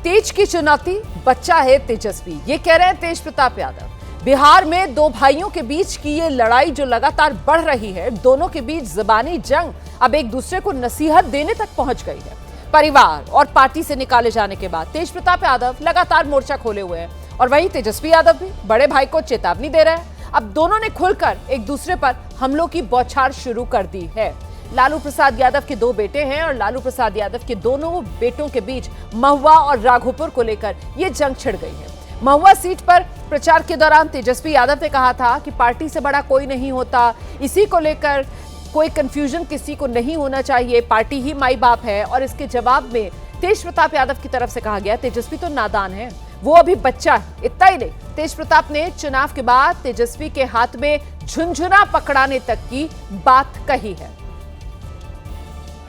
तेज की चुनौती, बच्चा है तेजस्वी, ये कह रहे हैं तेज प्रताप यादव। बिहार में दो भाइयों के बीच की ये लड़ाई जो लगातार बढ़ रही है, दोनों के बीच ज़बानी जंग अब एक दूसरे को नसीहत देने तक पहुंच गई है। परिवार और पार्टी से निकाले जाने के बाद तेज प्रताप यादव लगातार मोर्चा खोले हुए हैं और वहीं तेजस्वी यादव भी बड़े भाई को चेतावनी दे रहे हैं। अब दोनों ने खुलकर एक दूसरे पर हमलों की बौछार शुरू कर दी है। लालू प्रसाद यादव के दो बेटे हैं और लालू प्रसाद यादव के दोनों बेटों के बीच महुआ और राघोपुर को लेकर यह जंग छिड़ गई है। महुआ सीट पर प्रचार के दौरान तेजस्वी यादव ने कहा था कि पार्टी से बड़ा कोई नहीं होता, इसी को लेकर कोई कंफ्यूजन किसी को नहीं होना चाहिए, पार्टी ही माई बाप है। और इसके जवाब में तेज प्रताप यादव की तरफ से कहा गया, तेजस्वी तो नादान है, वो अभी बच्चा है। इतना ही नहीं, तेज प्रताप ने चुनाव के बाद तेजस्वी के हाथ में झुनझुना पकड़ाने तक की बात कही है।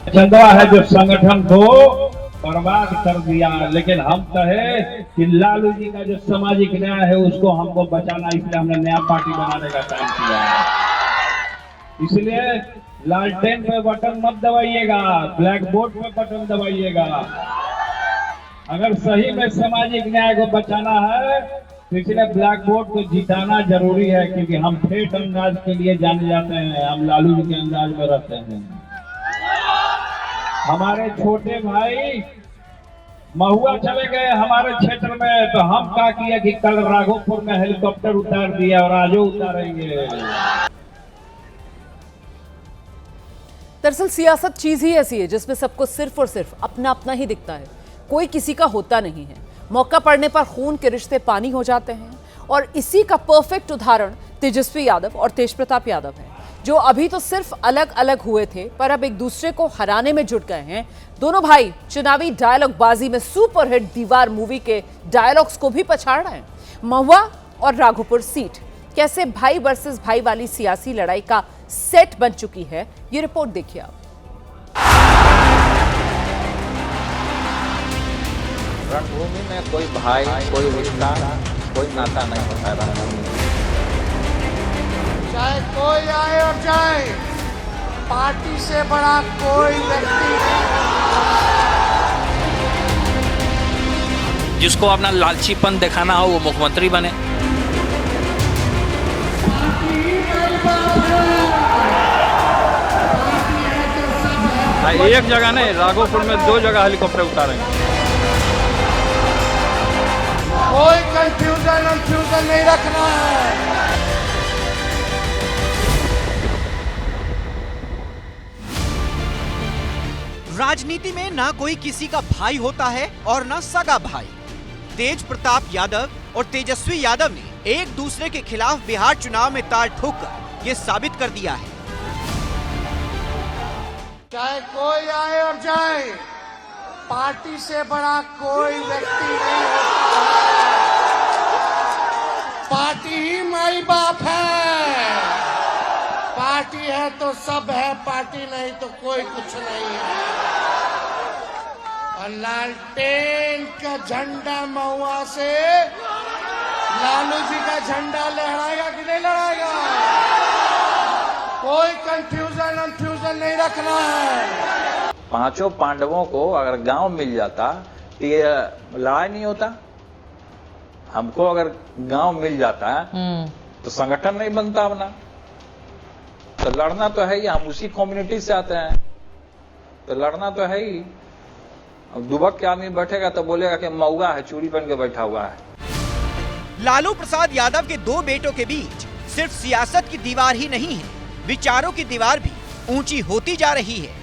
चंदा है जो संगठन को बर्बाद कर दिया, लेकिन हम कहे कि लालू जी का जो सामाजिक न्याय है उसको हमको बचाना, इसलिए हमने नया पार्टी बनाने का काम किया है। इसलिए लालटेन पे बटन मत दबाइएगा, ब्लैक बोर्ड पे बटन दबाइएगा। अगर सही में सामाजिक न्याय को बचाना है तो इसलिए ब्लैक बोर्ड को जिताना जरूरी है, क्योंकि हम ठेठ अंदाज के लिए जाने जाते हैं, हम लालू जी के अंदाज में रहते हैं। हमारे छोटे भाई महुआ चले गए हमारे क्षेत्र में, तो हम क्या किया कि कल राघोपुर में हेलीकॉप्टर उतार दिया और आज उतारेंगे। दरअसल सियासत चीज ही ऐसी है जिसमें सबको सिर्फ और सिर्फ अपना अपना ही दिखता है, कोई किसी का होता नहीं है। मौका पड़ने पर खून के रिश्ते पानी हो जाते हैं और इसी का परफेक्ट उदाहरण तेजस्वी यादव और तेज प्रताप यादव है, जो अभी तो सिर्फ अलग अलग हुए थे पर अब एक दूसरे को हराने में जुट गए हैं। दोनों भाई चुनावी डायलॉग बाजी में सुपरहिट दीवार मूवी के डायलॉग्स को भी पछाड़ रहे हैं। महुआ और राघोपुर सीट कैसे भाई वर्सेस भाई वाली सियासी लड़ाई का सेट बन चुकी है, ये रिपोर्ट देखिए आप। रणभूमि में कोई भाई, कोई रिश्ता, कोई नाता नहीं होता है। रणभूमि चाहे कोई आए और जाए, पार्टी से बड़ा कोई व्यक्ति नहीं। जिसको अपना लालचीपन दिखाना हो वो मुख्यमंत्री बने। एक जगह नहीं, राघोपुर में 2 जगह हेलीकॉप्टर उतारेंगे। कोई कंफ्यूजन नहीं रखना है। राजनीति में ना कोई किसी का भाई होता है और ना सगा भाई। तेज प्रताप यादव और तेजस्वी यादव ने एक दूसरे के खिलाफ बिहार चुनाव में ताल ठोककर ये साबित कर दिया है। चाहे कोई आए और जाए, पार्टी से बड़ा कोई व्यक्ति नहीं होता। पार्टी ही माई बाप है। पार्टी है तो सब है, पार्टी नहीं तो कोई कुछ नहीं है। और लालटेन का झंडा महुआ से लालू जी का झंडा लहराएगा कि नहीं लहराएगा? कोई कंफ्यूजन नहीं रखना है। 5 पांडवों को अगर गांव मिल जाता तो ये लड़ाई नहीं होता। हमको अगर गांव मिल जाता तो संगठन नहीं बनता अपना। तो लड़ना तो है ही, हम उसी कम्युनिटी से आते हैं, तो लड़ना तो है ही। अब दुबक के आदमी बैठेगा तो बोलेगा कि मऊगा है, चूड़ी पहन के बैठा हुआ है। लालू प्रसाद यादव के 2 बेटों के बीच सिर्फ सियासत की दीवार ही नहीं है, विचारों की दीवार भी ऊंची होती जा रही है।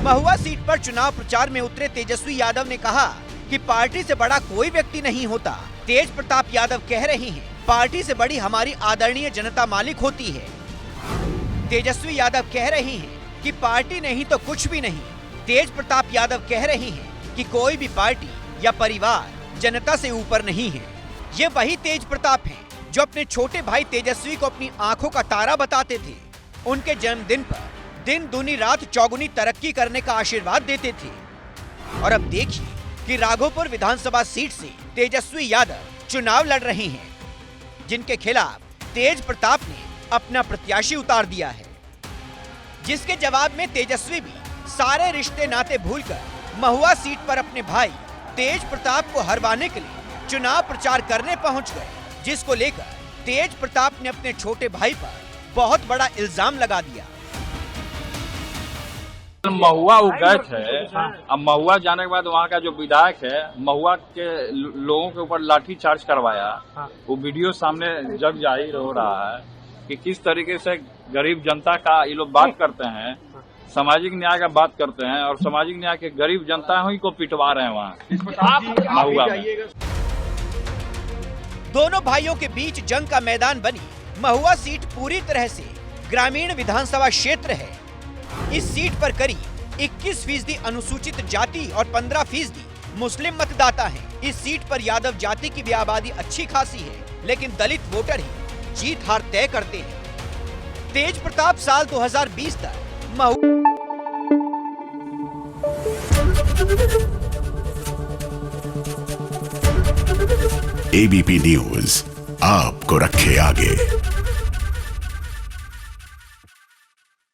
महुआ सीट पर चुनाव प्रचार में उतरे तेजस्वी यादव ने कहा कि पार्टी से बड़ा कोई व्यक्ति नहीं होता। तेज प्रताप यादव कह रहे हैं, पार्टी से बड़ी हमारी आदरणीय जनता मालिक होती है। तेजस्वी यादव कह रही हैं कि पार्टी नहीं तो कुछ भी नहीं। तेज प्रताप यादव कह रही हैं कि कोई भी पार्टी या परिवार जनता से ऊपर नहीं है। ये वही तेज प्रताप हैं जो अपने छोटे भाई तेजस्वी को अपनी आंखों का तारा बताते थे। उनके जन्मदिन पर दिन दूनी रात चौगुनी तरक्की करने का आशीर्वाद देते थे। और अब देखिए कि राघोपुर विधानसभा सीट से तेजस्वी यादव चुनाव लड़ रहे हैं, जिनके खिलाफ तेज प्रताप ने अपना प्रत्याशी उतार दिया है, जिसके जवाब में तेजस्वी भी सारे रिश्ते नाते भूलकर महुआ सीट पर अपने भाई तेज प्रताप को हरवाने के लिए चुनाव प्रचार करने पहुंच गए, जिसको लेकर तेज प्रताप ने अपने छोटे भाई पर बहुत बड़ा इल्जाम लगा दिया। महुआ वो गए थे, अब महुआ जाने के बाद वहाँ का जो विधायक है महुआ के लोगों के ऊपर लाठी चार्ज करवाया। वो वीडियो सामने जग जाहिर हो रहा है कि किस तरीके से गरीब जनता का ये लोग बात करते हैं, सामाजिक न्याय का बात करते हैं और सामाजिक न्याय के गरीब जनता ही को पिटवा रहे हैं वहाँ महुआ में। दोनों भाइयों के बीच जंग का मैदान बनी महुआ सीट पूरी तरह से ग्रामीण विधानसभा क्षेत्र है। इस सीट पर करीब 21% अनुसूचित जाति और 15% मुस्लिम मतदाता हैं। इस सीट पर यादव जाति की भी आबादी अच्छी खासी है, लेकिन दलित वोटर ही जीत हार तय करते हैं। तेज प्रताप साल 2020 तक एबीपी न्यूज आपको रखे आगे।